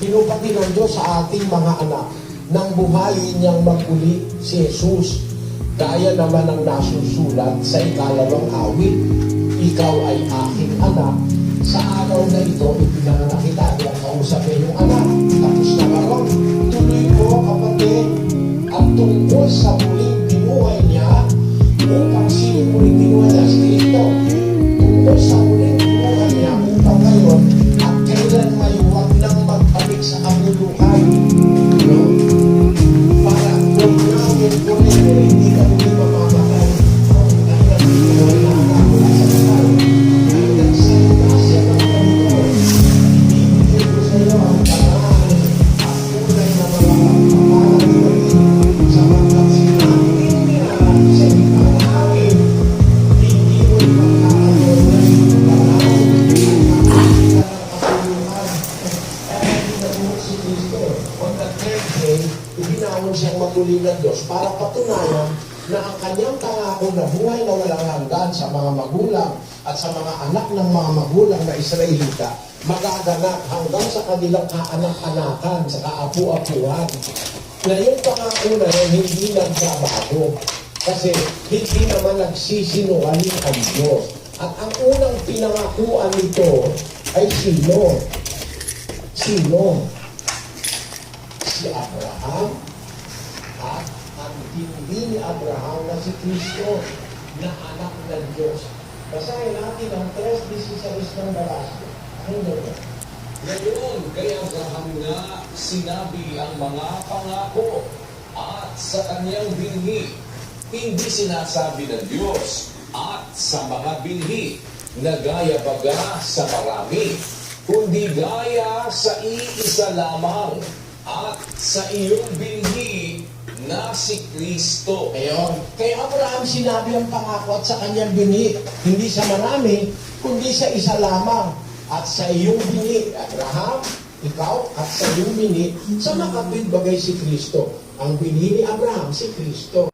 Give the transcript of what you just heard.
Hinubati ng Diyos sa ating mga anak nang buhayin niyang maguli si Jesus. Gaya naman ang nasusulat sa ikalawang awit, ikaw ay aking anak, sa araw na ito ipinanganak kita. Kaya kausapin yung anak. Tapos na karon, tuloy mo kapatid, at tungkol sa muling binuhay niya, upang sino muling binuhay niya si Cristo, tungkol sa muling binuhay niya upang ngayon at kailan may huwag nang magbalik sa kabulukan, no? Para kung namin ko hindi ka muli mamamatay dahil ang binuhay na anak mula sa kasal hanggang sa inasya ng Panginoon. Ibigay ko sa iyo ang paraan at tunay na mga pagpapalang sapagkat sinabi niya sa ibang amin, hindi mo ipagkakaroon ng paraan at nakapagpapulukan. Kaya hindi nabuhok si Cristo. On the third day, ibinawon siyang maguli ng Diyos para patunayan na ang kanyang pangako na buhay na walang hanggan sa mga magulang at sa mga anak ng mga magulang na Israelita magaganap hanggang sa kanilang kaanak-anakan, sa kaapu-apuhan. Na yung pangako na yun hindi nagbabago. Kasi hindi naman nagsisinungaling ang Diyos. At ang unang pinangakuan nito ay sino? Sino? Si Abraham. At ang hindi ni Abraham na si Cristo na anak ng Diyos. Basahin natin ang 3:16 ng Galasio. Ano ba? Ngayon, kay Abraham nga sinabi ang mga pangako at sa kanyang binhi, hindi sinasabi ng Diyos at sa mga binhi na gaya baga sa marami, kundi gaya sa iisa lamang at sa iyong binhi na si Kristo. Ngayon, kay Abraham sinabi ang pangako at sa kanyang binhi, hindi sa marami, kundi sa isa lamang. At sa iyong binhi, Abraham, ikaw, at sa iyong binhi, sa makapit bagay si Kristo. Ang binhi ni Abraham, si Kristo.